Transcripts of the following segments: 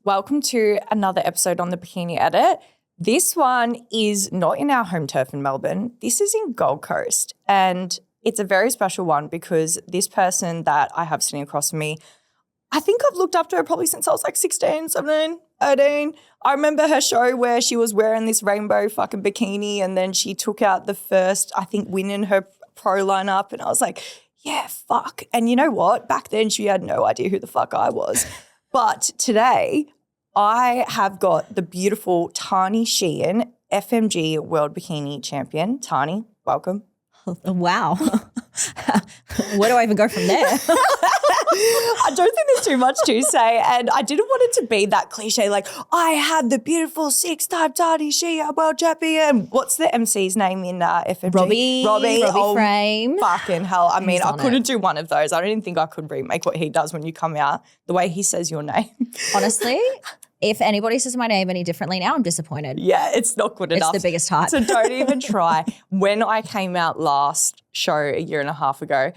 welcome to another episode on the Bikini Edit. This one is not in our home turf in Melbourne. This is in Gold Coast, and it's a very special one because this person that I have sitting across from me, I think I've looked up to her probably since I was like 16, 17, 18. I remember her show where she was wearing this rainbow fucking bikini and then she took out the first, I think, win in her pro lineup, and I was like, yeah, fuck. And you know what? Back then she had no idea who the fuck I was. But today I have got the beautiful Tahnee Sheehan, FMG World Bikini Champion. Tahnee, welcome. Wow. Where do I even go from there? I don't think there's too much to say, and I didn't want it to be that cliche like, I had the beautiful six-time Tahnee Sheehan World Champion. What's the MC's name in FMG? Robbie Oh, Frame. fucking hell. I mean, He's I on couldn't do one of those. I don't even think I could remake what he does when you come out, the way he says your name. Honestly, if anybody says my name any differently now, I'm disappointed. Yeah, it's not good enough. It's the biggest hype. So don't even try. When I came out last show a year and a half ago,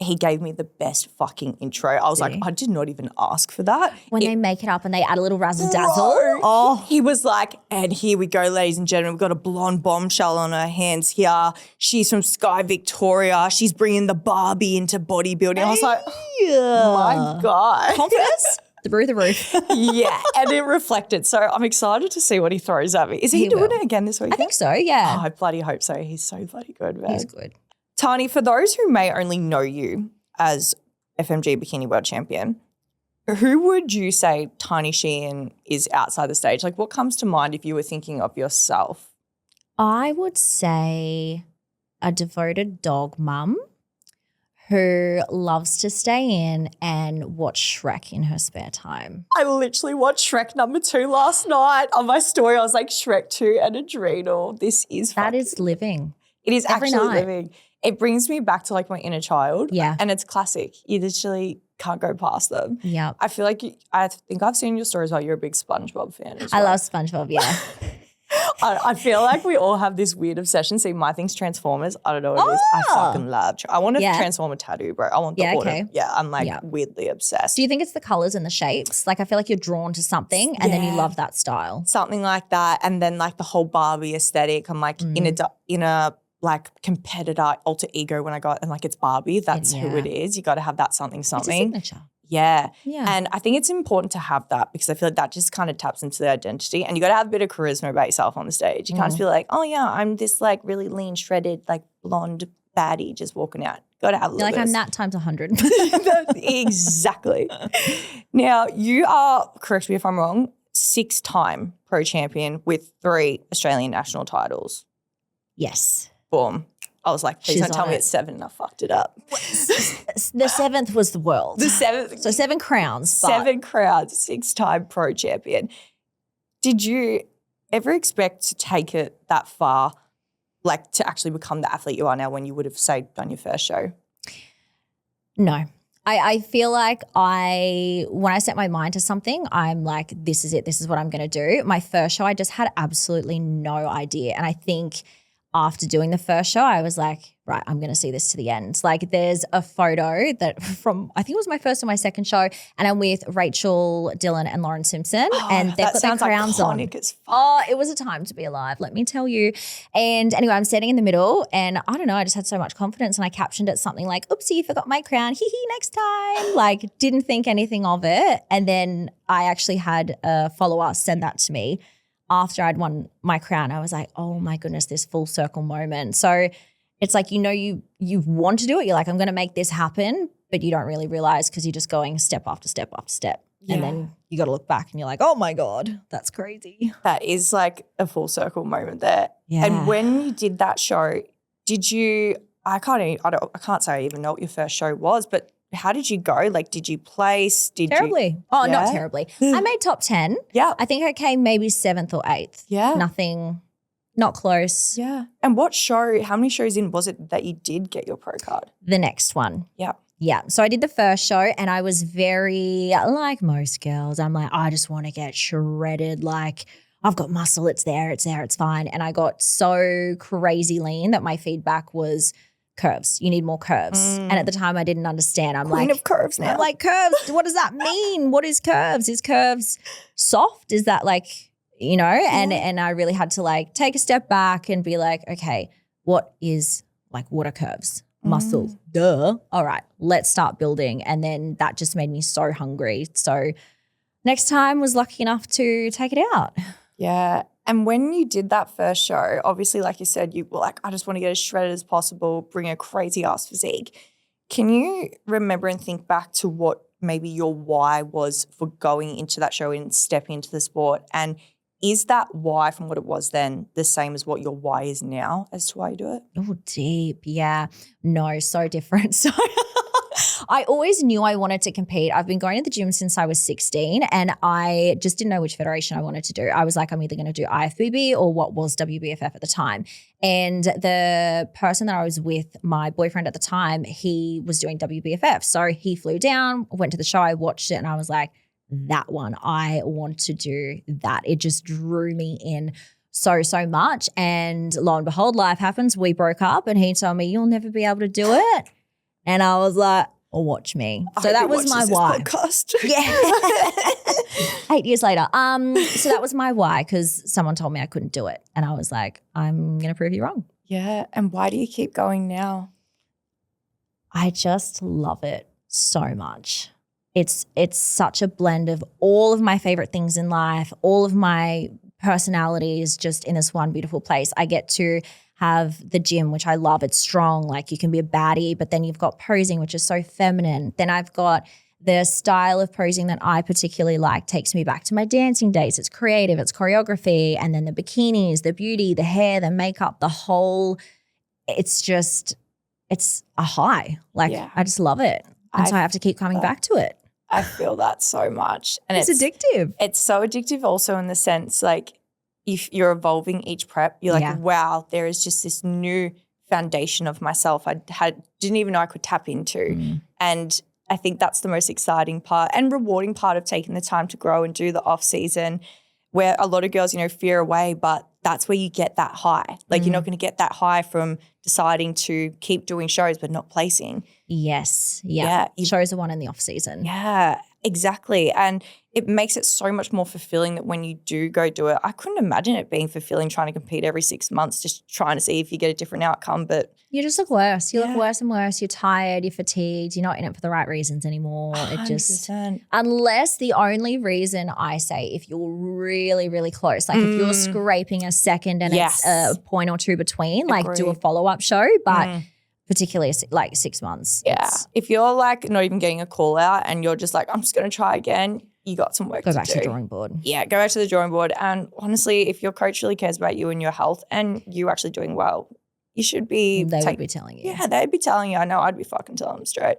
he gave me the best fucking intro. I was like, I did not even ask for that. When they make it up and they add a little razzle dazzle. Oh, he was like, and here we go, ladies and gentlemen. We've got a blonde bombshell on her hands here. She's from Sky Victoria. She's bringing the Barbie into bodybuilding. I was like, oh my God. Confidence through the roof. Yeah, and it reflected. So I'm excited to see what he throws at me. Is he doing it again this weekend? I think so, yeah. Oh, I bloody hope so. He's so bloody good, man. He's good. Tahnee, for those who may only know you as FMG Bikini World Champion, who would you say Tahnee Sheehan is outside the stage? Like, what comes to mind if you were thinking of yourself? I would say a devoted dog mum who loves to stay in and watch Shrek in her spare time. I literally watched Shrek #2 last night on my story. I was like, Shrek 2 and Adrenal. This is That is living. It is every actually night. living. It brings me back to like my inner child. Yeah. And it's classic. You literally can't go past them. Yeah. I feel like I think I've seen your stories about you're a big SpongeBob fan as I well. love SpongeBob, yeah. I feel like we all have this weird obsession. See, my thing's Transformers. I don't know what it is. I fucking love. I want a Transformer tattoo, bro. I want the order. okay. Yeah, I'm like weirdly obsessed. Do you think it's the colours and the shapes? Like I feel like you're drawn to something and then you love that style. Something like that. And then like the whole Barbie aesthetic. I'm like in a like competitor alter ego when I go and like it's Barbie. That's who it is. You got to have that something. It's a signature. Yeah. Yeah. And I think it's important to have that because I feel like that just kind of taps into the identity and you got to have a bit of charisma about yourself on the stage. You can't just be like, oh yeah, I'm this like really lean, shredded, like blonde baddie just walking out. Got to have a little bit. I'm that times 100. Exactly. Now you are, correct me if I'm wrong, 6-time pro champion with 3 Australian national titles. Yes. Boom. I was like, please She's don't tell on me it. it's 7 and I fucked it up. The 7th was the world. The 7th. So 7 crowns. 7 crowns, 6-time pro champion. Did you ever expect to take it that far, like to actually become the athlete you are now when you would have, say, done your first show? No. I feel like when I set my mind to something, I'm like, this is it. This is what I'm going to do. My first show, I just had absolutely no idea. And I think after doing the first show, I was like, right, I'm going to see this to the end. Like there's a photo that from, I think it was my first or my second show, and I'm with Rachel, Dylan and Lauren Simpson and they've got their crowns on. As fuck. Oh, it was a time to be alive, let me tell you. And anyway, I'm standing in the middle and I don't know, I just had so much confidence and I captioned it something like, oopsie, forgot my crown, hee hee, next time. Like didn't think anything of it. And then I actually had a follower send that to me after I'd won my crown. I was like, oh my goodness, this full circle moment. So it's like, you know, you want to do it. You're like, I'm going to make this happen, but you don't really realize because you're just going step after step after step. Yeah. And then you got to look back and you're like, oh my God, that's crazy. That is like a full circle moment there. Yeah. And when you did that show, did you, I can't say I even know what your first show was, but how did you go? Like, did you place? Terribly. Not terribly. I made top 10. Yeah. I think I came maybe 7th or 8th. Yeah. Nothing, not close. Yeah. And what show, how many shows in was it that you did get your pro card? The next one. Yeah. Yeah. So I did the first show and I was very, like most girls, I'm like, I just want to get shredded. Like I've got muscle. It's there. It's fine. And I got so crazy lean that my feedback was curves. You need more curves. And at the time I didn't understand. Queen of curves now. I'm like, curves, what does that mean? What is curves? Is curves soft? Is that like, you know? And I really had to like take a step back and be like, okay, what are curves? Muscle, duh. All right, let's start building. And then that just made me so hungry. So next time was lucky enough to take it out. Yeah. And when you did that first show, obviously, like you said, you were like, I just want to get as shredded as possible, bring a crazy ass physique. Can you remember and think back to what maybe your why was for going into that show and stepping into the sport? And is that why from what it was then the same as what your why is now as to why you do it? Oh, deep. Yeah. No, so different. So I always knew I wanted to compete. I've been going to the gym since I was 16 and I just didn't know which federation I wanted to do. I was like, I'm either going to do IFBB or what was WBFF at the time. And the person that I was with, my boyfriend at the time, he was doing WBFF. So he flew down, went to the show, I watched it and I was like, that one, I want to do that. It just drew me in so much. And lo and behold, life happens. We broke up and he told me, you'll never be able to do it. And I was like, oh, watch me. So that was my why. Podcast. Yeah. 8 years later. So that was my why because someone told me I couldn't do it. And I was like, I'm going to prove you wrong. Yeah. And why do you keep going now? I just love it so much. It's such a blend of all of my favorite things in life, all of my personalities just in this one beautiful place. I get to have the gym, which I love. It's strong. Like you can be a baddie, but then you've got posing, which is so feminine. Then I've got the style of posing that I particularly like takes me back to my dancing days. It's creative, it's choreography, and then the bikinis, the beauty, the hair, the makeup, the whole, it's a high. Like I just love it. And so I have to keep coming back to it. I feel that so much. And it's addictive. It's so addictive also in the sense like if you're evolving each prep, you're like, wow, there is just this new foundation of myself I didn't even know I could tap into. And I think that's the most exciting part and rewarding part of taking the time to grow and do the off season where a lot of girls, fear away, but that's where you get that high. Like you're not going to get that high from deciding to keep doing shows but not placing. Yes. Yeah. Shows are one in the off season. Yeah, exactly. And it makes it so much more fulfilling that when you do go do it, I couldn't imagine it being fulfilling trying to compete every 6 months, just trying to see if you get a different outcome. But you just look worse. You look worse and worse. You're tired. You're fatigued. You're not in it for the right reasons anymore. 100%. It just, unless the only reason I say if you're really, really close, like if you're scraping a second and it's a point or two between, like do a follow-up show. But particularly like 6 months. Yeah. If you're like not even getting a call out and you're just like, I'm just going to try again, you got some work to do. Go back to the drawing board. Yeah, go back to the drawing board. And honestly, if your coach really cares about you and your health and you actually doing well, you should be. They would be telling you. Yeah, they'd be telling you. I know I'd be fucking telling them straight.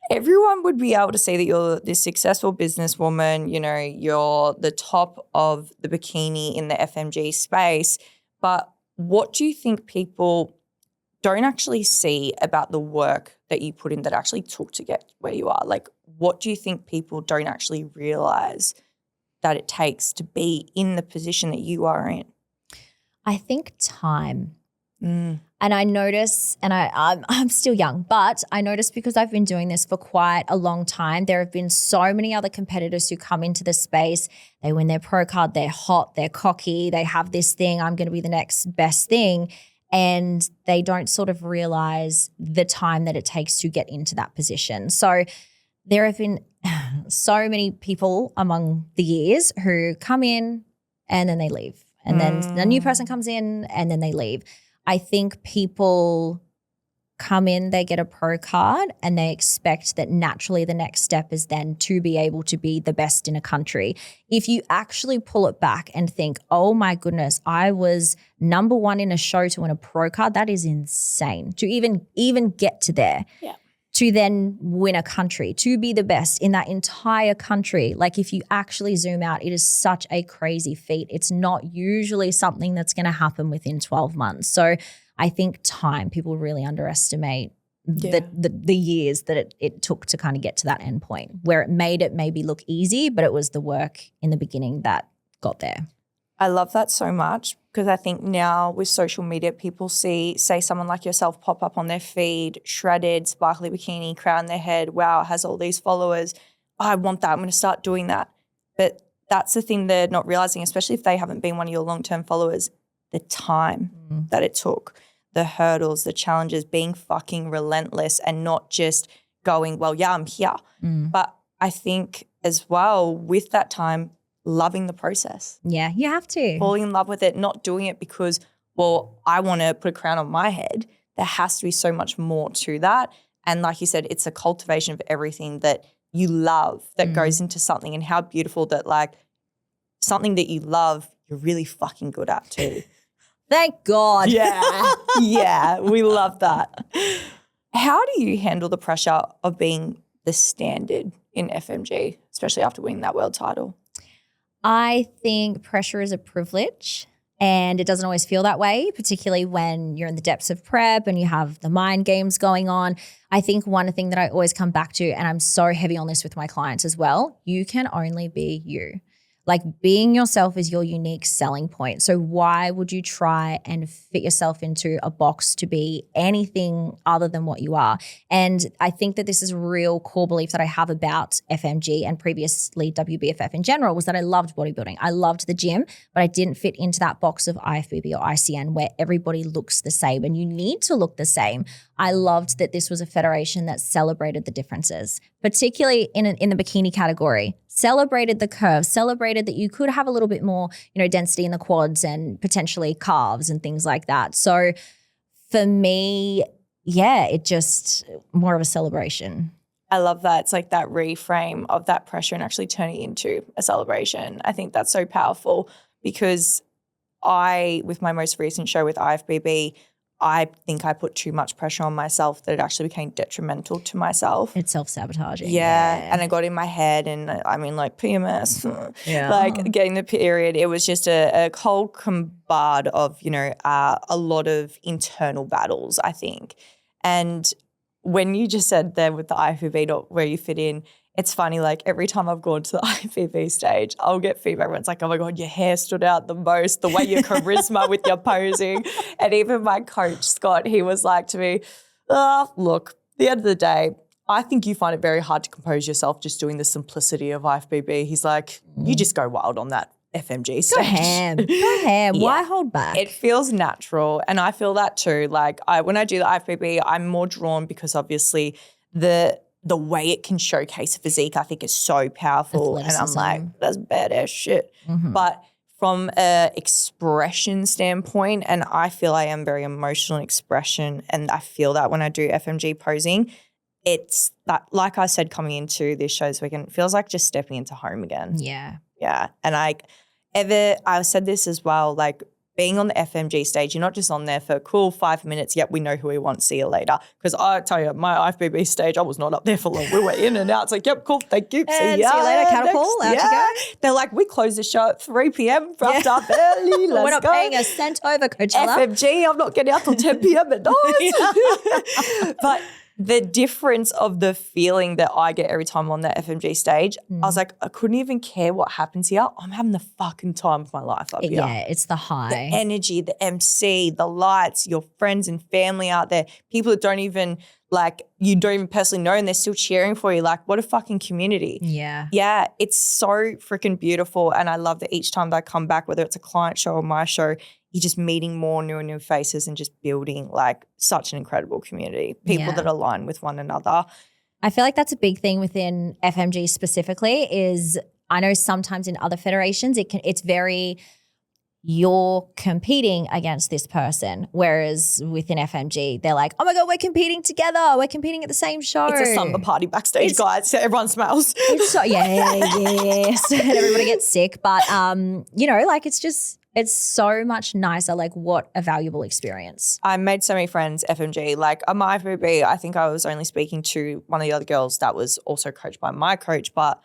Everyone would be able to see that you're this successful businesswoman, you're the top of the bikini in the FMG space. But what do you think people don't actually see about the work that you put in that actually took to get where you are? Like, what do you think people don't actually realize that it takes to be in the position that you are in? I think time. And I notice, and I'm still young, but I notice because I've been doing this for quite a long time, there have been so many other competitors who come into the space. They win their pro card, they're hot, they're cocky, they have this thing, I'm going to be the next best thing. And they don't sort of realize the time that it takes to get into that position. So there have been so many people among the years who come in and then they leave. And then a new person comes in and then they leave. I think people come in, they get a pro card and they expect that naturally the next step is then to be able to be the best in a country. If you actually pull it back and think, oh my goodness, I was number one in a show to win a pro card, that is insane. To even get to there. Yeah. To then win a country, to be the best in that entire country. Like if you actually zoom out, it is such a crazy feat. It's not usually something that's going to happen within 12 months. So I think time, people really underestimate the years that it took to kind of get to that end point where it made it maybe look easy, but it was the work in the beginning that got there. I love that so much because I think now with social media, people say someone like yourself pop up on their feed, shredded, sparkly bikini, crown their head. Wow, it has all these followers. Oh, I want that. I'm going to start doing that. But that's the thing they're not realizing, especially if they haven't been one of your long-term followers, the time that it took, the hurdles, the challenges, being fucking relentless and not just going, well, yeah, I'm here. But I think as well with that time, loving the process. Yeah, you have to. Falling in love with it, not doing it because, well, I want to put a crown on my head. There has to be so much more to that. And like you said, it's a cultivation of everything that you love that goes into something, and how beautiful that like something that you love, you're really fucking good at too. Thank God. Yeah. Yeah, we love that. How do you handle the pressure of being the standard in FMG, especially after winning that world title? I think pressure is a privilege, and it doesn't always feel that way, particularly when you're in the depths of prep and you have the mind games going on. I think one thing that I always come back to, and I'm so heavy on this with my clients as well, you can only be you. Like being yourself is your unique selling point. So why would you try and fit yourself into a box to be anything other than what you are? And I think that this is a real core belief that I have about FMG and previously WBFF in general, was that I loved bodybuilding. I loved the gym, but I didn't fit into that box of IFBB or ICN where everybody looks the same and you need to look the same. I loved that this was a federation that celebrated the differences, particularly in the bikini category. Celebrated the curves, celebrated that you could have a little bit more, density in the quads and potentially calves and things like that. So for me, yeah, it just more of a celebration. I love that. It's like that reframe of that pressure and actually turning it into a celebration. I think that's so powerful because with my most recent show with IFBB, I think I put too much pressure on myself that it actually became detrimental to myself. It's self-sabotaging. Yeah. And I got in my head and I mean like PMS, like getting the period. It was just a whole combard of, a lot of internal battles, I think. And when you just said there with the IFBB, not where you fit in, it's funny, like every time I've gone to the IFBB stage, I'll get feedback where it's like, oh my God, your hair stood out the most, the way your charisma with your posing. And even my coach, Scott, he was like to me, look, at the end of the day, I think you find it very hard to compose yourself just doing the simplicity of IFBB. He's like, you just go wild on that FMG stage. Go ham. Yeah. Why hold back? It feels natural. And I feel that too. Like when I do the IFBB, I'm more drawn because obviously the way it can showcase a physique, I think is so powerful. And I'm like, that's badass shit. But from a expression standpoint, and I feel I am very emotional in expression, and I feel that when I do FMG posing, it's that, like I said, coming into this show this weekend, it feels like just stepping into home again. Yeah. Yeah. And I've said this as well, like being on the FMG stage, you're not just on there for cool 5 minutes, yep, we know who we want, see you later. Because I tell you, my IFBB stage, I was not up there for long. We were in and out. It's like, yep, cool, thank you, see you later, catapult, out you go. They're like, we close the show at 3 p.m, wrapped up early, let's We're not go. paying a cent over, Coachella. FMG, I'm not getting out till 10 p.m. at night. But the difference of the feeling that I get every time on that FMG stage, I was like, I couldn't even care what happens here. I'm having the fucking time of my life up here. Yeah, it's the high. The energy, the MC, the lights, your friends and family out there, people that don't even you don't even personally know and they're still cheering for you. Like, what a fucking community. Yeah. Yeah, it's so freaking beautiful. And I love that each time that I come back, whether it's a client show or my show, you're just meeting more new and new faces and just building such an incredible community, people that align with one another. I feel like that's a big thing within FMG specifically is I know sometimes in other federations it's very you're competing against this person, whereas within FMG they're like, oh my God, we're competing together. We're competing at the same show. It's a slumber party backstage, guys. So everyone smells. It's so, yes. Everybody gets sick. But, it's so much nicer. Like, what a valuable experience. I made so many friends, FMG. Like, on my FMG, I think I was only speaking to one of the other girls that was also coached by my coach. But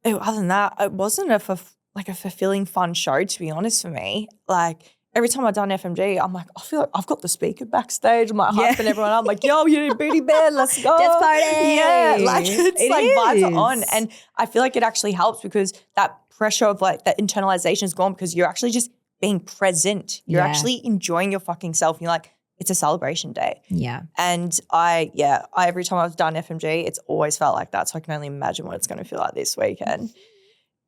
other than that, it wasn't a fulfilling, fun show, to be honest, for me. Like, every time I've done FMG, I'm like, I feel like I've got the speaker backstage. I'm like hyping everyone up. I'm like, yo, you need booty band, let's go. Dance party. Yeah, like it's like vibes are on. is. And I feel like it actually helps because that pressure of like that internalization is gone because you're actually just being present. You're actually enjoying your fucking self. You're like, it's a celebration day. Yeah. And I every time I've done FMG, it's always felt like that. So I can only imagine what it's going to feel like this weekend.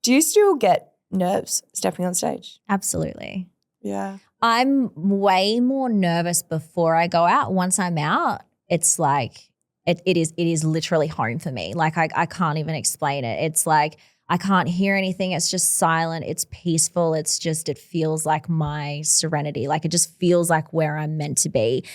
Do you still get nerves stepping on stage? Absolutely. Yeah. I'm way more nervous before I go out. Once I'm out, it's like it is literally home for me. Like I can't even explain it. It's like I can't hear anything. It's just silent. It's peaceful. It feels like my serenity. Like it just feels like where I'm meant to be.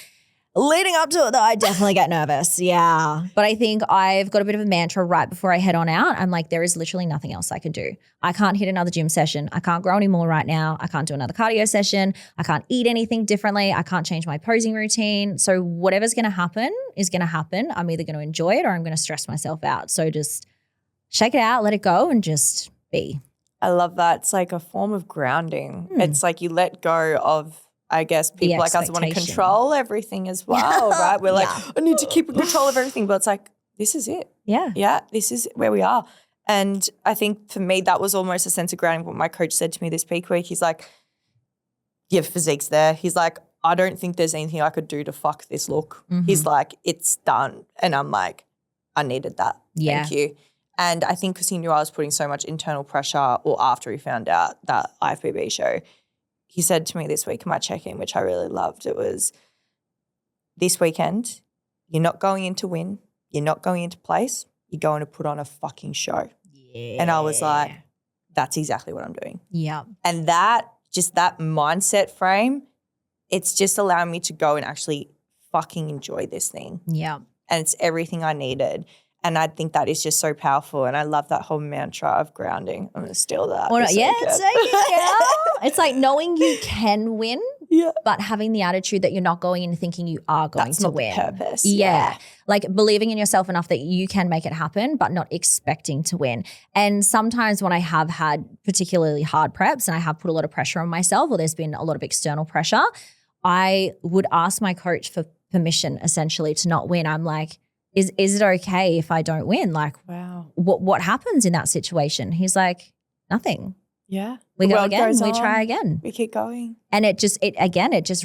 Leading up to it, though, I definitely get nervous. Yeah. But I think I've got a bit of a mantra right before I head on out. I'm like, there is literally nothing else I can do. I can't hit another gym session. I can't grow anymore right now. I can't do another cardio session. I can't eat anything differently. I can't change my posing routine. So whatever's going to happen is going to happen. I'm either going to enjoy it or I'm going to stress myself out. So just shake it out, let it go, and just be. I love that. It's like a form of grounding. It's like you let go of, I guess, people like us want to control everything as well, right? We're like, I need to keep in control of everything. But it's like, this is it. Yeah. Yeah, this is where we are. And I think for me, that was almost a sense of grounding. What my coach said to me this peak week, he's like, your physique's there. He's like, I don't think there's anything I could do to fuck this look. He's like, it's done. And I'm like, I needed that. Yeah. Thank you. And I think because he knew I was putting so much internal pressure, or after he found out that IFBB show, he said to me this week in my check-in, which I really loved, it was, this weekend, you're not going in to win. You're not going into place. You're going to put on a fucking show. Yeah. And I was like, that's exactly what I'm doing. Yeah. And that, just that mindset frame, it's just allowing me to go and actually fucking enjoy this thing. Yeah. And it's everything I needed. And I think that is just so powerful. And I love that whole mantra of grounding. I'm going to steal that. Well, yeah, it's it's like knowing you can win, but having the attitude that you're not going in thinking you are going to win. That's not the purpose. Yeah. Like believing in yourself enough that you can make it happen, but not expecting to win. And sometimes when I have had particularly hard preps and I have put a lot of pressure on myself, or there's been a lot of external pressure, I would ask my coach for permission essentially to not win. I'm like, is it okay if I don't win? Like, wow, what happens in that situation? He's like, nothing. Yeah. We go again, we try again. We keep going. And it just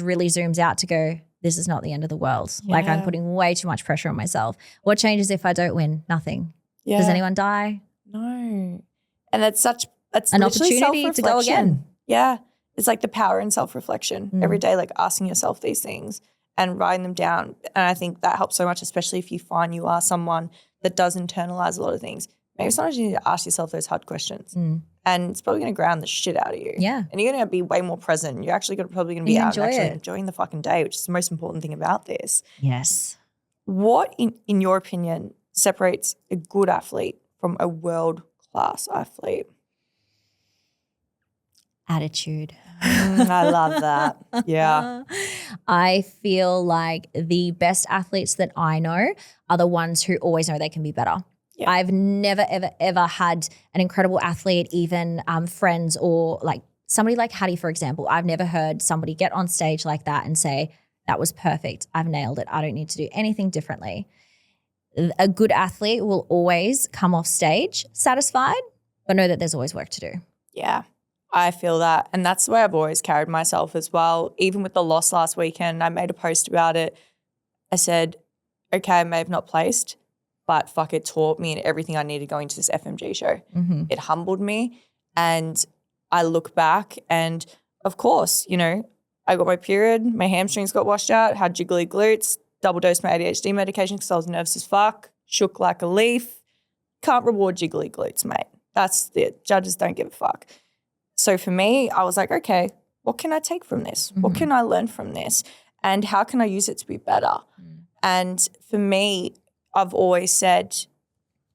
really zooms out to go, this is not the end of the world. Yeah. Like I'm putting way too much pressure on myself. What changes if I don't win? Nothing. Yeah. Does anyone die? No. And that's an opportunity to go again. Yeah. It's like the power in self-reflection. Every day, like asking yourself these things and writing them down. And I think that helps so much, especially if you find you are someone that does internalize a lot of things. Maybe sometimes you need to ask yourself those hard questions. And it's probably going to ground the shit out of you. Yeah. And you're going to be way more present. You're actually probably going to be out and actually enjoying the fucking day, which is the most important thing about this. Yes. What, in your opinion, separates a good athlete from a world-class athlete? Attitude. I love that. Yeah. I feel like the best athletes that I know are the ones who always know they can be better. Yeah. I've never, ever, ever had an incredible athlete, even friends or like somebody like Hattie, for example. I've never heard somebody get on stage like that and say, that was perfect. I've nailed it. I don't need to do anything differently. A good athlete will always come off stage satisfied, but know that there's always work to do. Yeah. I feel that. And that's the way I've always carried myself as well. Even with the loss last weekend, I made a post about it. I said, okay, I may have not placed, but fuck, it taught me and everything I needed going to this FMG show. It humbled me. And I look back and of course, you know, I got my period, my hamstrings got washed out, had jiggly glutes, double dosed my ADHD medication because I was nervous as fuck, shook like a leaf. Can't reward jiggly glutes, mate. That's it. Judges don't give a fuck. So for me, I was like, okay, what can I take from this? What can I learn from this? And how can I use it to be better? And for me, I've always said,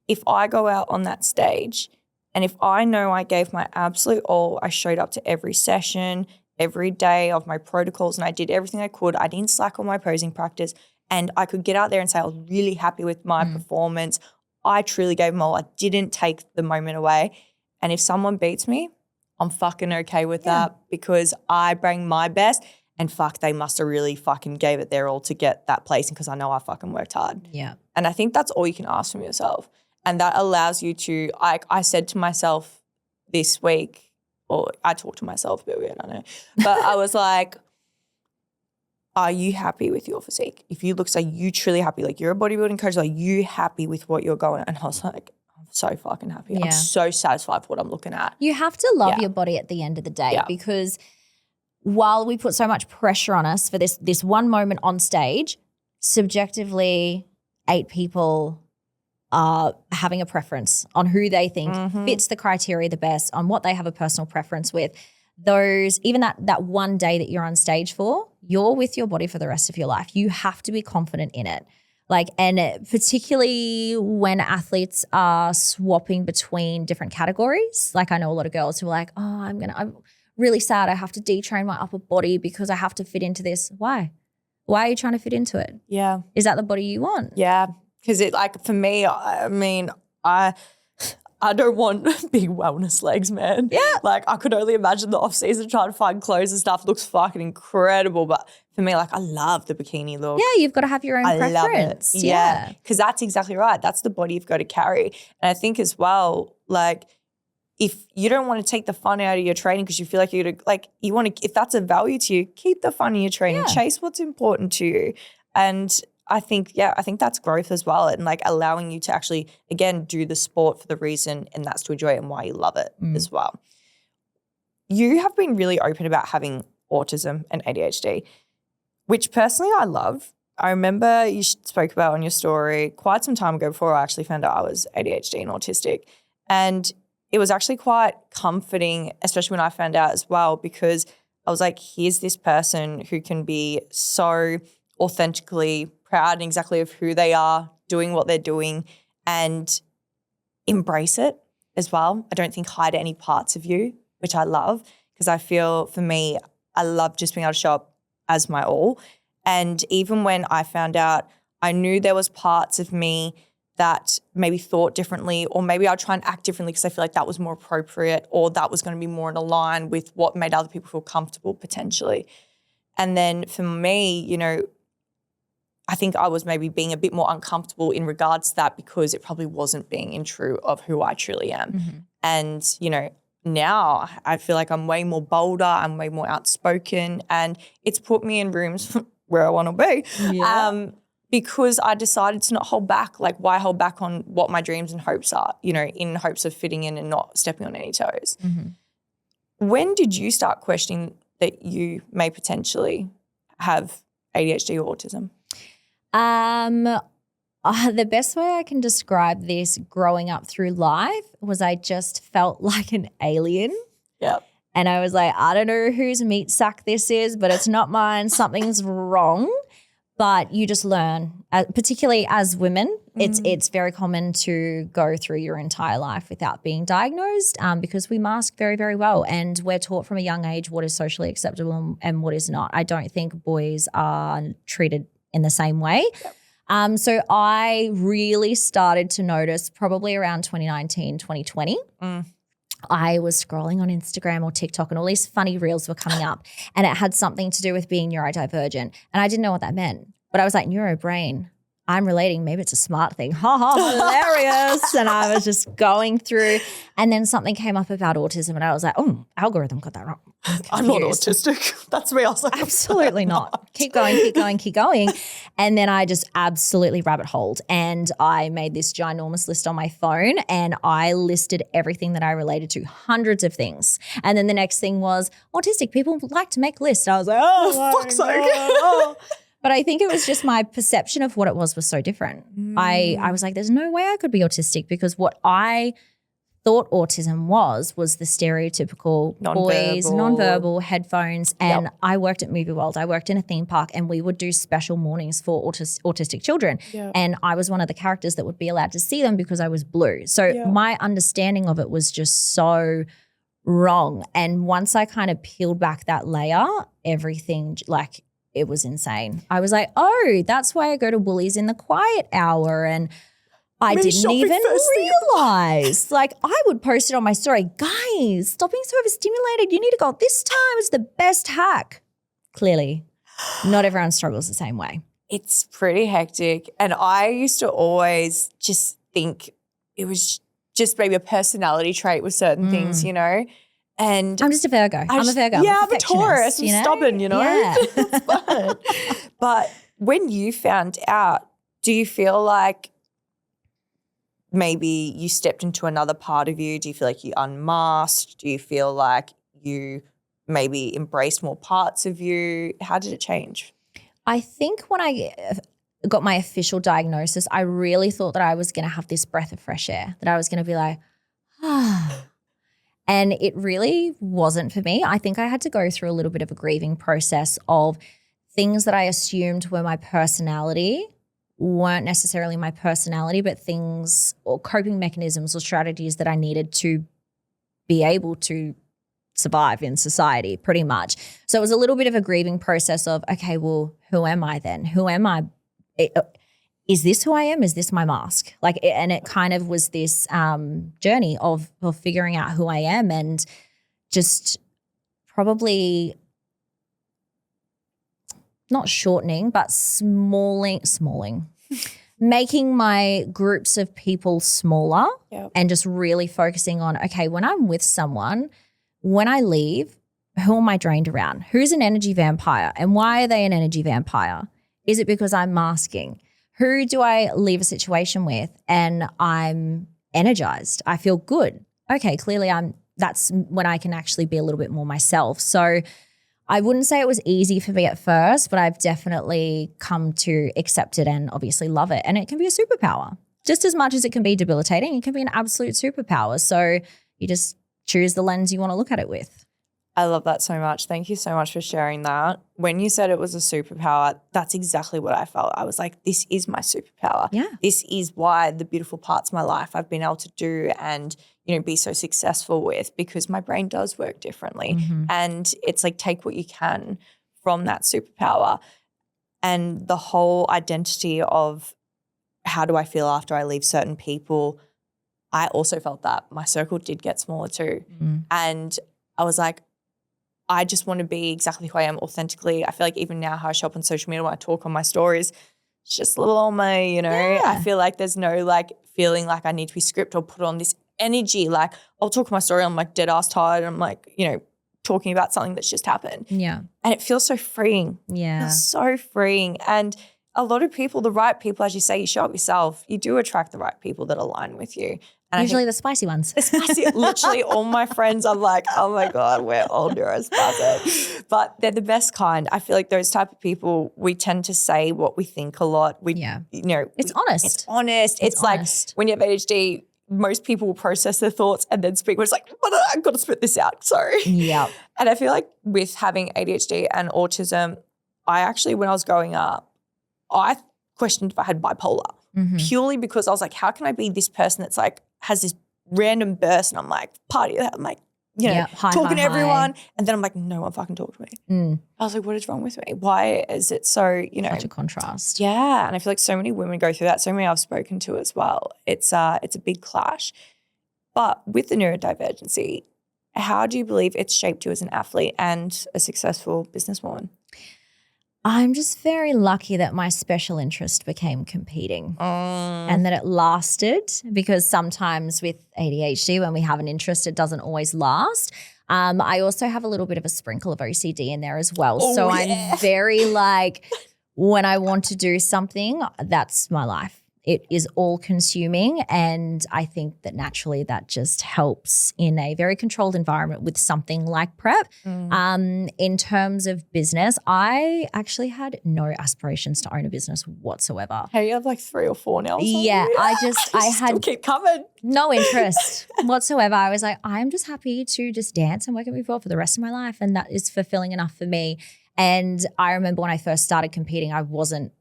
if I go out on that stage and if I know I gave my absolute all, I showed up to every session, every day of my protocols, and I did everything I could. I didn't slack on my posing practice, and I could get out there and say I was really happy with my performance. I truly gave them all. I didn't take the moment away. And if someone beats me, I'm fucking okay with that because I bring my best and fuck, they must have really fucking gave it their all to get that place because I know I fucking worked hard. Yeah. And I think that's all you can ask from yourself. And that allows you to, I said to myself this week, or I talked to myself a bit weird, I know, but I was like, are you happy with your physique? If you look, so you truly happy, like you're a bodybuilding coach, like you happy with what you're going? And I was like, I'm so fucking happy. Yeah. I'm so satisfied with what I'm looking at. You have to love your body at the end of the day because while we put so much pressure on us for this one moment on stage, subjectively 8 people are having a preference on who they think fits the criteria the best, on what they have a personal preference with. Those, even that one day that you're on stage for, you're with your body for the rest of your life. You have to be confident in it. Like, and particularly when athletes are swapping between different categories. Like I know a lot of girls who are like, oh, I'm really sad. I have to detrain my upper body because I have to fit into this. Why? Why are you trying to fit into it? Yeah. Is that the body you want? Yeah. Because it, like, for me, I mean, I don't want big wellness legs, man. Yeah. Like, I could only imagine the off-season trying to find clothes and stuff. Looks fucking incredible. But for me, like, I love the bikini look. Yeah, you've got to have your own preference. I love it. Yeah. Because that's exactly right. That's the body you've got to carry. And I think as well, like, if you don't want to take the fun out of your training because you feel like you're like, you want to, if that's a value to you, keep the fun in your training. Yeah. Chase what's important to you. And I think that's growth as well, and like allowing you to actually, again, do the sport for the reason, and that's to enjoy it and why you love it as well. You have been really open about having autism and ADHD, which personally I love. I remember you spoke about on your story quite some time ago before I actually found out I was ADHD and autistic. And it was actually quite comforting, especially when I found out as well, because I was like, here's this person who can be so authentically proud and exactly of who they are, doing what they're doing, and embrace it as well. I don't think hide any parts of you, which I love, because I feel for me, I love just being able to show up as my all. And even when I found out, I knew there was parts of me that maybe thought differently, or maybe I'd try and act differently because I feel like that was more appropriate, or that was going to be more in line with what made other people feel comfortable potentially. And then for me, you know, I think I was maybe being a bit more uncomfortable in regards to that because it probably wasn't being in true of who I truly am. And, you know, now I feel like I'm way more bolder, I'm way more outspoken, and it's put me in rooms where I want to be. Yeah. Because I decided to not hold back. Like, why hold back on what my dreams and hopes are, you know, in hopes of fitting in and not stepping on any toes. When did you start questioning that you may potentially have ADHD or autism? The best way I can describe this growing up through life was I just felt like an alien. Yep. And I was like, I don't know whose meat sack this is, but it's not mine. Something's wrong. But you just learn, particularly as women, it's very common to go through your entire life without being diagnosed because we mask very, very well, and we're taught from a young age what is socially acceptable and what is not. I don't think boys are treated in the same way. Yep. So I really started to notice probably around 2019, 2020. I was scrolling on Instagram or TikTok and all these funny reels were coming up, and it had something to do with being neurodivergent. And I didn't know what that meant, but I was like, neurobrain, I'm relating. Maybe it's a smart thing. Ha ha, hilarious. And I was just going through, and then something came up about autism and I was like, oh, algorithm got that wrong. I'm not autistic. That's me. I was like, absolutely not. Keep going, keep going, keep going. And then I just absolutely rabbit holed, and I made this ginormous list on my phone, and I listed everything that I related to, hundreds of things. And then the next thing was autistic people like to make lists. I was like, oh, fuck's sake. But I think it was just my perception of what it was so different. I was like, there's no way I could be autistic, because what I thought autism was the stereotypical boys, nonverbal, headphones. And I worked at Movie World. I worked in a theme park, and we would do special mornings for autistic children. Yep. And I was one of the characters that would be allowed to see them because I was blue. So my understanding of it was just so wrong. And once I kind of peeled back that layer, everything, like, it was insane. I was like, oh, that's why I go to Woolies in the quiet hour. And I Me didn't shopping even first thing realize. Like I would post it on my story. Guys, stop being so overstimulated. You need to go. This time is the best hack. Clearly, not everyone struggles the same way. It's pretty hectic. And I used to always just think it was just maybe a personality trait with certain things, you know? And I'm just a Virgo. I'm a Virgo. Yeah, I'm a Taurus. I'm stubborn, you know? Yeah. It's fun. But when you found out, do you feel like maybe you stepped into another part of you? Do you feel like you unmasked? Do you feel like you maybe embraced more parts of you? How did it change? I think when I got my official diagnosis, I really thought that I was going to have this breath of fresh air, that I was going to be like, and it really wasn't for me. I think I had to go through a little bit of a grieving process of things that I assumed were my personality weren't necessarily my personality, but things or coping mechanisms or strategies that I needed to be able to survive in society pretty much. So it was a little bit of a grieving process of, okay, well, who am I then? Who am I? Is this who I am? Is this my mask? And it kind of was this journey of figuring out who I am and just probably not shortening, but smalling, making my groups of people smaller and just really focusing on, okay, when I'm with someone, when I leave, who am I drained around? Who's an energy vampire and why are they an energy vampire? Is it because I'm masking? Who do I leave a situation with and I'm energized? I feel good. Okay, clearly that's when I can actually be a little bit more myself. So I wouldn't say it was easy for me at first, but I've definitely come to accept it and obviously love it. And it can be a superpower. Just as much as it can be debilitating, it can be an absolute superpower. So you just choose the lens you want to look at it with. I love that so much. Thank you so much for sharing that. When you said it was a superpower, that's exactly what I felt. I was like, this is my superpower. Yeah. This is why the beautiful parts of my life I've been able to do and, be so successful with, because my brain does work differently. Mm-hmm. And it's like, take what you can from that superpower. And the whole identity of how do I feel after I leave certain people, I also felt that. My circle did get smaller too. Mm-hmm. And I was like, I just want to be exactly who I am authentically. I feel like even now how I show up on social media when I talk on my stories, it's just little old me, Yeah. I feel like there's no like feeling like I need to be scripted or put on this energy. Like I'll talk my story, I'm like dead ass tired. I'm like, talking about something that's just happened. Yeah. And it feels so freeing. Yeah. It feels so freeing. And a lot of people, the right people, as you say, you show up yourself, you do attract the right people that align with you. And usually the spicy ones. The spicy, literally all my friends, I'm like, oh my God, we're all neurospastic. But they're the best kind. I feel like those type of people, we tend to say what we think a lot. It's honest. It's honest. It's honest. Like when you have ADHD, most people will process their thoughts and then speak. But it's like, I've got to spit this out. Sorry. Yeah. And I feel like with having ADHD and autism, I actually, when I was growing up, I questioned if I had bipolar purely because I was like, how can I be this person that's like, has this random burst and I'm like, party, I'm like, talking to everyone. And then I'm like, no one fucking talk to me. I was like, what is wrong with me? Why is it so, such a contrast. Yeah. And I feel like so many women go through that. So many I've spoken to as well. It's a big clash. But with the neurodivergency, how do you believe it's shaped you as an athlete and a successful businesswoman? I'm just very lucky that my special interest became competing and that it lasted, because sometimes with ADHD, when we have an interest, it doesn't always last. I also have a little bit of a sprinkle of OCD in there as well. I'm very like, when I want to do something, that's my life. It is all consuming, and I think that naturally that just helps in a very controlled environment with something like prep. In terms of business, I actually had no aspirations to own a business whatsoever. Hey, you have like 3 or 4 now. Yeah, I had keep coming. No interest whatsoever. I was like, I'm just happy to just dance and work at Move for the rest of my life, and that is fulfilling enough for me. And I remember when I first started competing, I wasn't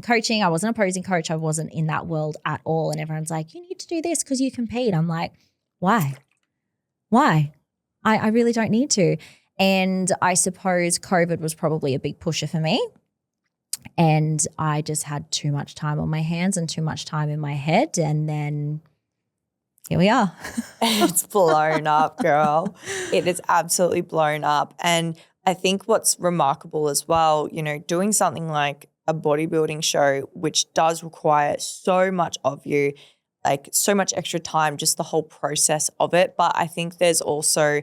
coaching. I wasn't a posing coach. I wasn't in that world at all. And everyone's like, you need to do this because you compete. I'm like, why? I really don't need to. And I suppose COVID was probably a big pusher for me. And I just had too much time on my hands and too much time in my head. And then here we are. It's blown up, girl. It is absolutely blown up. And I think what's remarkable as well, you know, doing something like a bodybuilding show, which does require so much of you, like so much extra time, just the whole process of it. But I think there's also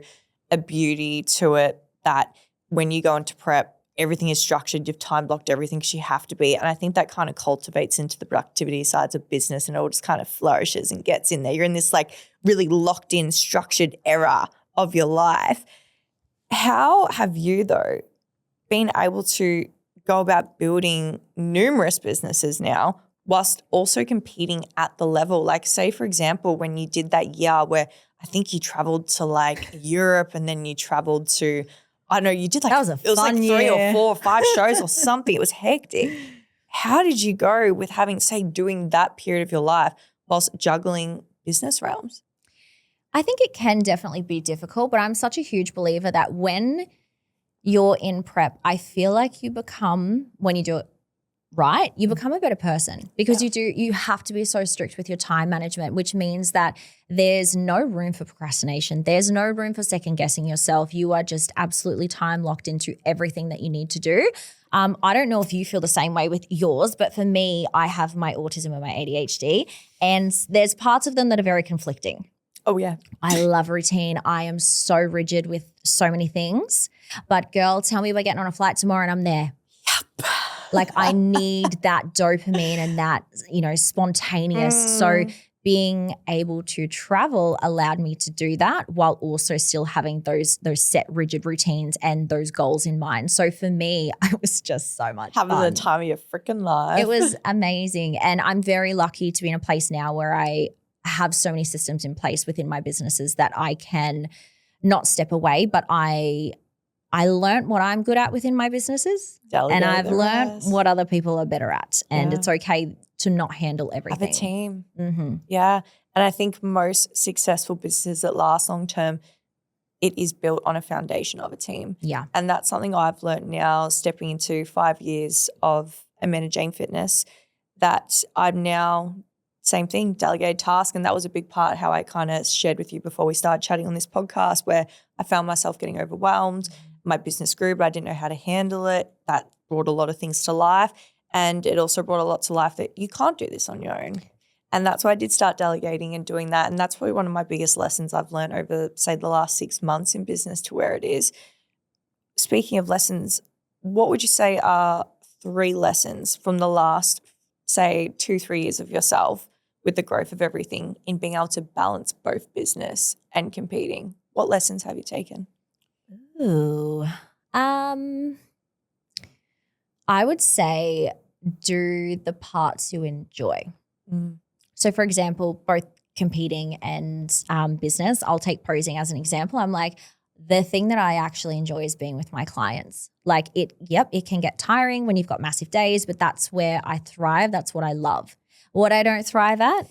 a beauty to it that when you go into prep, everything is structured, you've time blocked everything because you have to be. And I think that kind of cultivates into the productivity sides of business and it all just kind of flourishes and gets in there. You're in this like really locked in, structured era of your life. How have you though been able to go about building numerous businesses now whilst also competing at the level? Like say, for example, when you did that year where I think you traveled to like Europe and then you traveled to, I don't know, you did like, That was it was like 3 year. or 4 or 5 shows or something. It was hectic. How did you go with having, say, doing that period of your life whilst juggling business realms? I think it can definitely be difficult, but I'm such a huge believer that when you're in prep, I feel like you become, when you do it right, you become a better person because you have to be so strict with your time management, which means that there's no room for procrastination. There's no room for second guessing yourself. You are just absolutely time locked into everything that you need to do. I don't know if you feel the same way with yours, but for me, I have my autism and my ADHD, and there's parts of them that are very conflicting. Oh, yeah. I love routine. I am so rigid with so many things. But girl, tell me we're getting on a flight tomorrow and I'm there. Yep. Like I need that dopamine and that, you know, spontaneous. So being able to travel allowed me to do that while also still having those set rigid routines and those goals in mind. So for me, it was just so much Having fun. the time of your freaking life. It was amazing. And I'm very lucky to be in a place now where I have so many systems in place within my businesses that I can not step away, but I learned what I'm good at within my businesses. Delegate and I've the learned rest. what other people are better at. And it's okay to not handle everything. Have a team. Mm-hmm. Yeah. And I think most successful businesses that last long term, it is built on a foundation of a team. Yeah. And that's something I've learned now stepping into 5 years of Amanda Jane Fitness, that I'm now, same thing, delegated task. And that was a big part how I kind of shared with you before we started chatting on this podcast, where I found myself getting overwhelmed. My business grew, but I didn't know how to handle it. That brought a lot of things to life. And it also brought a lot to life that you can't do this on your own. And that's why I did start delegating and doing that. And that's probably one of my biggest lessons I've learned over, say, the last 6 months in business to where it is. Speaking of lessons, what would you say are 3 lessons from the last, say, 2-3 years of yourself with the growth of everything in being able to balance both business and competing? What lessons have you taken? Ooh. I would say do the parts you enjoy. So for example, both competing and business, I'll take posing as an example. I'm like, the thing that I actually enjoy is being with my clients. Like it can get tiring when you've got massive days, but that's where I thrive. That's what I love. What I don't thrive at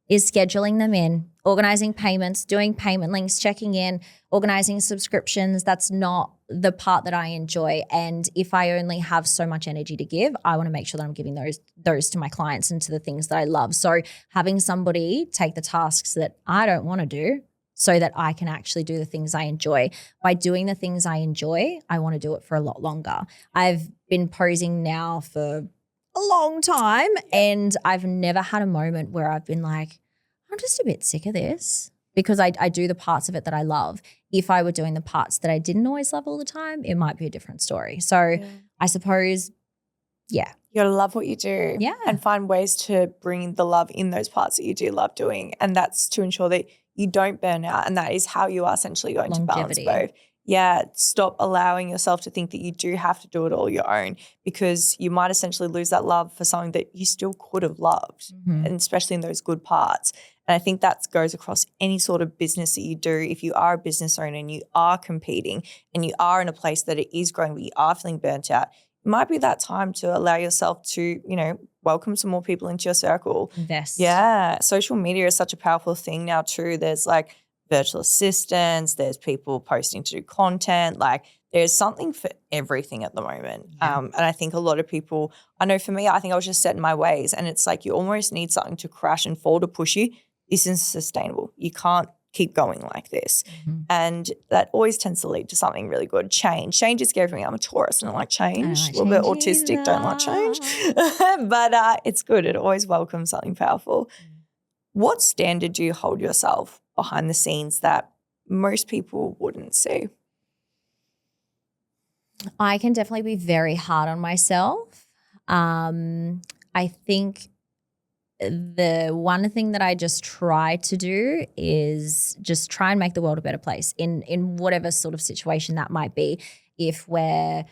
is scheduling them in, organizing payments, doing payment links, checking in, organizing subscriptions. That's not the part that I enjoy. And if I only have so much energy to give, I want to make sure that I'm giving those to my clients and to the things that I love. So having somebody take the tasks that I don't want to do so that I can actually do the things I enjoy. By doing the things I enjoy, I want to do it for a lot longer. I've been posing now for a long time and I've never had a moment where I've been like, I'm just a bit sick of this, because I do the parts of it that I love. If I were doing the parts that I didn't always love all the time, it might be a different story. So I suppose, you got to love what you do and find ways to bring the love in those parts that you do love doing. And that's to ensure that you don't burn out. And that is how you are essentially going to balance both. Yeah, stop allowing yourself to think that you do have to do it all your own, because you might essentially lose that love for something that you still could have loved, and especially in those good parts. And I think that goes across any sort of business that you do. If you are a business owner and you are competing and you are in a place that it is growing but you are feeling burnt out, it might be that time to allow yourself to, welcome some more people into your circle. invest. Yeah, social media is such a powerful thing now too. There's like virtual assistants, there's people posting to do content, like there's something for everything at the moment. And I think a lot of people, I know for me, I think I was just set in my ways, and it's like you almost need something to crash and fall to push you. This isn't sustainable. You can't keep going like this. And that always tends to lead to something really good. Change is scary for me. I'm a Taurus and I like change. A little bit autistic, don't like change. But it's good. It always welcomes something powerful. What standard do you hold yourself behind the scenes that most people wouldn't see? I can definitely be very hard on myself. I think the one thing that I just try to do is just try and make the world a better place in whatever sort of situation that might be. If we're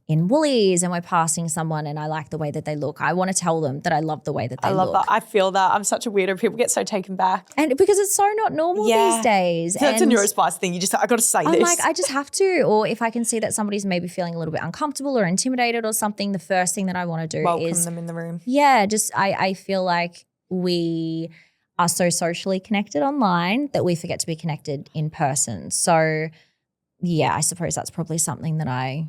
in Woolies and we're passing someone and I like the way that they look, I want to tell them that I love the way that they look. I love that. I feel that. I'm such a weirdo. People get so taken back. And because it's so not normal these days. So that's a neurospice thing. I got to say this. I'm like, I just have to. Or if I can see that somebody's maybe feeling a little bit uncomfortable or intimidated or something, the first thing that I want to do is welcome them in the room. Yeah, just I feel like we are so socially connected online that we forget to be connected in person. So yeah, I suppose that's probably something that I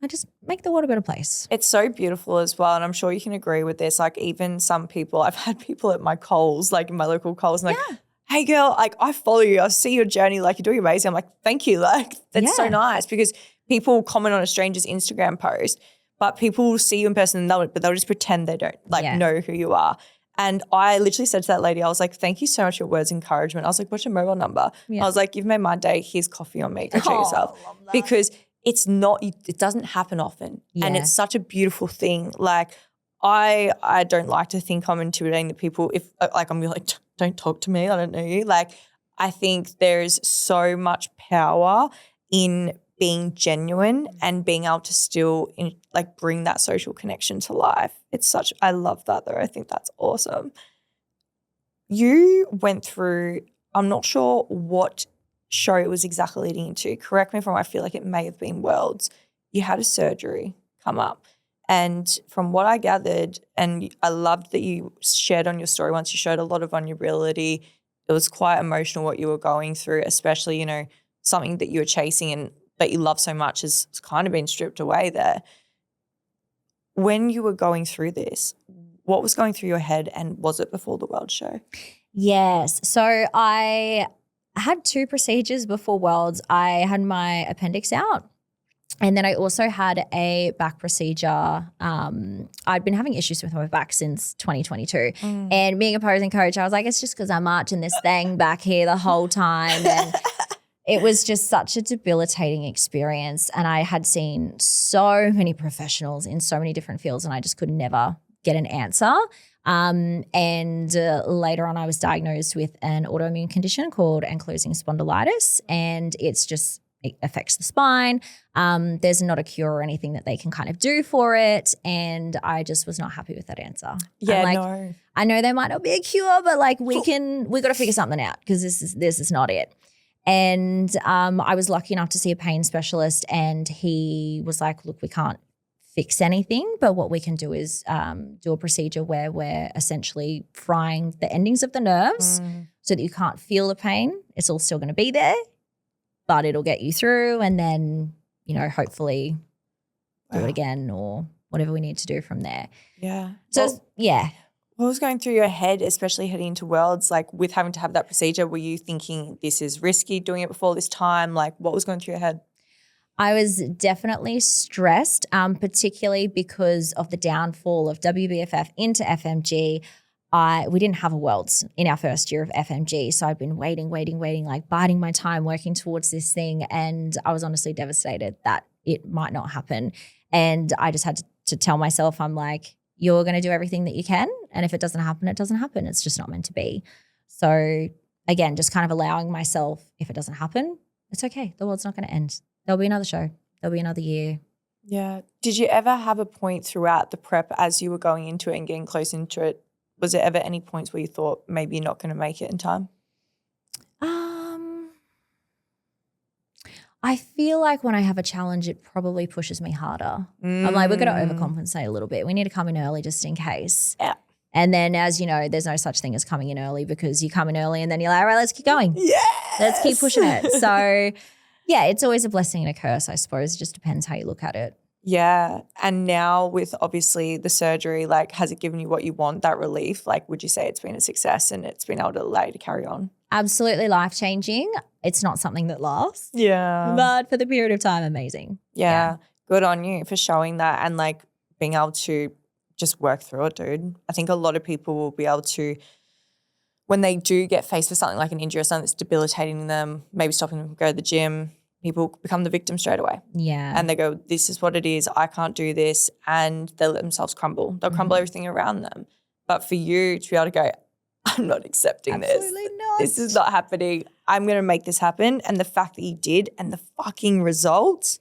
just make the world a better place. It's so beautiful as well, and I'm sure you can agree with this. Like even some people, I've had people at my Coles, like in my local Coles, and like, hey girl, like I follow you, I see your journey, like you're doing amazing. I'm like, thank you. Like that's so nice, because people comment on a stranger's Instagram post, but people will see you in person and but they'll just pretend they don't know who you are. And I literally said to that lady, I was like, thank you so much for your words of encouragement. I was like, what's your mobile number? I was like, you've made my day. Here's coffee on me. Go treat yourself. Because it doesn't happen often. And it's such a beautiful thing. Like I don't like to think I'm intimidating the people. If like I'm like, don't talk to me, I don't know you. Like I think there's so much power in being genuine and being able to still bring that social connection to life. I love that though. I think that's awesome. You went through, I'm not sure what show it was exactly leading into. Correct me if I'm wrong, I feel like it may have been Worlds. You had a surgery come up. And from what I gathered, and I loved that you shared on your story once, you showed a lot of vulnerability. It was quite emotional what you were going through, especially, something that you were chasing and that you love so much has kind of been stripped away there. When you were going through this, what was going through your head, and was it before the World show? Yes. So I had 2 procedures before Worlds. I had my appendix out, and then I also had a back procedure. I'd been having issues with my back since 2022. And being a posing coach, I was like, it's just because I'm marching this thing back here the whole time. And it was just such a debilitating experience. And I had seen so many professionals in so many different fields, and I just could never get an answer. Later on, I was diagnosed with an autoimmune condition called ankylosing spondylitis, and it affects the spine. There's not a cure or anything that they can kind of do for it, and I just was not happy with that answer. No. I know there might not be a cure, but we got to figure something out, because this is not it. And I was lucky enough to see a pain specialist, and he was like, look, we can't fix anything, but what we can do is do a procedure where we're essentially frying the endings of the nerves so that you can't feel the pain. It's all still going to be there, but it'll get you through, and then, hopefully do it again or whatever we need to do from there. Yeah. So, What was going through your head, especially heading into Worlds, like with having to have that procedure? Were you thinking this is risky doing it before this time? Like what was going through your head? I was definitely stressed, particularly because of the downfall of WBFF into FMG. We didn't have a Worlds in our first year of FMG, so I'd been waiting, like biding my time, working towards this thing, and I was honestly devastated that it might not happen. And I just had to tell myself, I'm like, you're going to do everything that you can, and if it doesn't happen, it doesn't happen. It's just not meant to be. So again, just kind of allowing myself, if it doesn't happen, it's okay. The world's not going to end. There'll be another show. There'll be another year. Yeah. Did you ever have a point throughout the prep as you were going into it and getting close into it? Was there ever any points where you thought maybe you're not going to make it in time? I feel like when I have a challenge, it probably pushes me harder. I'm like, we're going to overcompensate a little bit. We need to come in early just in case. Yeah. And then, as you know, there's no such thing as coming in early, because you come in early and then you're like, all right, let's keep going. Yes. Let's keep pushing it. So yeah, it's always a blessing and a curse, I suppose. It just depends how you look at it. Yeah. And now with obviously the surgery, like has it given you what you want, that relief? Like would you say it's been a success and it's been able to allow you to carry on? Absolutely life-changing. It's not something that lasts. Yeah. But for the period of time, amazing. Yeah. Good on you for showing that and like being able to just work through it, dude. I think a lot of people will be able to, when they do get faced with something like an injury or something that's debilitating them, maybe stopping them from going to the gym, people become the victim straight away. Yeah. And they go, this is what it is. I can't do this. And they let themselves crumble. They'll crumble everything around them. But for you to be able to go, I'm not accepting Absolutely this. not. This is not happening. I'm going to make this happen. And the fact that you did and the fucking results,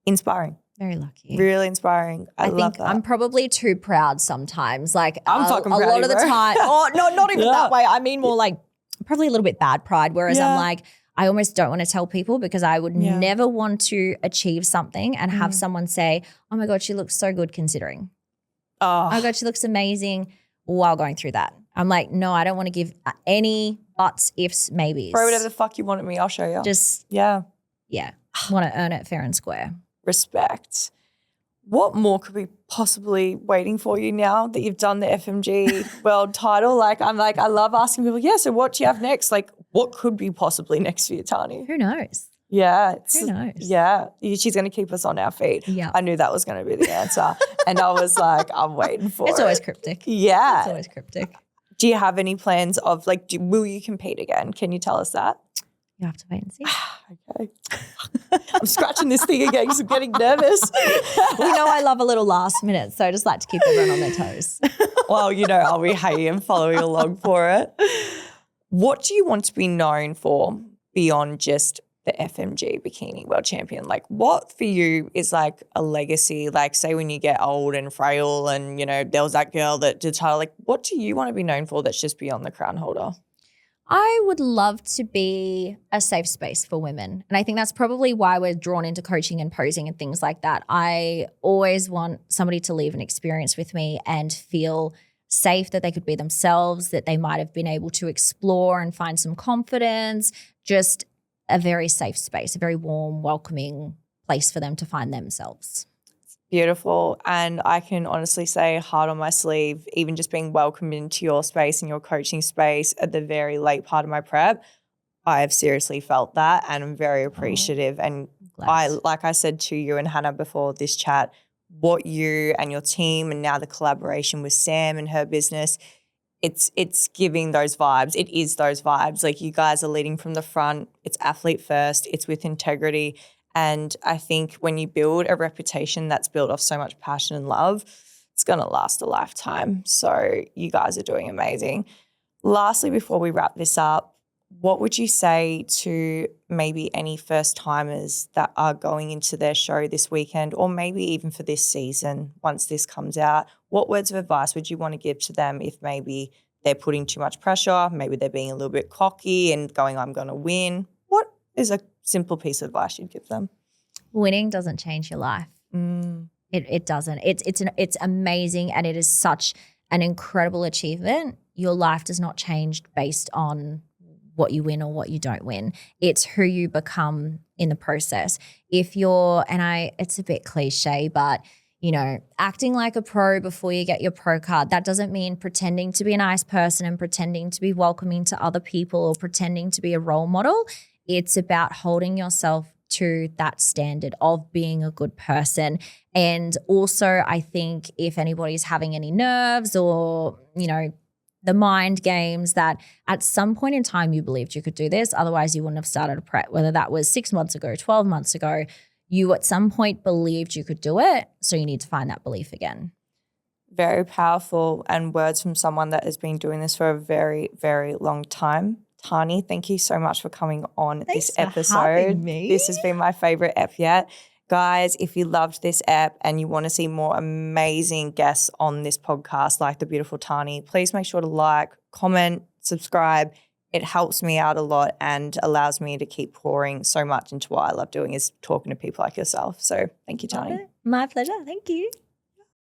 inspiring. Very lucky. Really inspiring. I love think that. I'm probably too proud sometimes. Like I'm fucking a proud lot of of the you, bro. time. Oh, no, not even Yeah. that way. I mean more like probably a little bit bad pride. Whereas Yeah. I'm like, I almost don't want to tell people because I would Yeah. never want to achieve something and have someone say, oh my God, she looks so good considering. Oh my God, she looks amazing while going through that. I'm like, no, I don't want to give any buts, ifs, maybes. Bro, whatever the fuck you want at me, I'll show you. Just, yeah. want to earn it fair and square. Respect. What more could be possibly waiting for you now that you've done the FMG world title? Like, I'm like, I love asking people, yeah, so what do you have next? Like, what could be possibly next for you, Tahnee? Who knows? Yeah. Who knows? Yeah. She's going to keep us on our feet. Yeah. I knew that was going to be the answer. And I was like, I'm waiting for It's it. always cryptic. Yeah. It's always cryptic. Do you have any plans of like, will you compete again? Can you tell us that? You have to wait and see. Okay. I'm scratching this thing again because I'm getting nervous. We know I love a little last minute, so I just like to keep everyone on their toes. Well, you know, I'll be happy and following along for it. What do you want to be known for beyond just the FMG Bikini World Champion? Like what for you is like a legacy? Like say when you get old and frail and, you know, there was that girl that did title, like what do you want to be known for that's just beyond the crown holder? I would love to be a safe space for women. And I think that's probably why we're drawn into coaching and posing and things like that. I always want somebody to leave an experience with me and feel safe that they could be themselves, that they might have been able to explore and find some confidence, just a very safe space, a very warm, welcoming place for them to find themselves. Beautiful. And I can honestly say heart on my sleeve, even just being welcomed into your space and your coaching space at the very late part of my prep, I have seriously felt that and I'm very appreciative. And like I said to you and Hannah before this chat, what you and your team and now the collaboration with Sam and her business, it's giving those vibes. It is those vibes. Like you guys are leading from the front. It's athlete first. It's with integrity. And I think when you build a reputation that's built off so much passion and love, it's going to last a lifetime. So you guys are doing amazing. Lastly, before we wrap this up, what would you say to maybe any first timers that are going into their show this weekend or maybe even for this season once this comes out? What words of advice would you want to give to them if maybe they're putting too much pressure, maybe they're being a little bit cocky and going, I'm going to win? What is a simple piece of advice you'd give them? Winning doesn't change your life. It doesn't. It's amazing and it is such an incredible achievement. Your life does not change based on what you win or what you don't win. It's who you become in the process. If you're, it's a bit cliche, but you know, acting like a pro before you get your pro card, that doesn't mean pretending to be a nice person and pretending to be welcoming to other people or pretending to be a role model. It's about holding yourself to that standard of being a good person. And also, I think if anybody's having any nerves or, you know, the mind games that at some point in time you believed you could do this, otherwise you wouldn't have started a prep, whether that was 6 months ago, 12 months ago, you at some point believed you could do it. So you need to find that belief again. Very powerful and words from someone that has been doing this for a very, very long time. Tahnee, thank you so much for coming on this episode. Having me. This has been my favorite ep yet. Guys, if you loved this ep and you want to see more amazing guests on this podcast like the beautiful Tahnee, please make sure to like, comment, subscribe. It helps me out a lot and allows me to keep pouring so much into what I love doing is talking to people like yourself. So thank you, Tahnee. My pleasure. Thank you.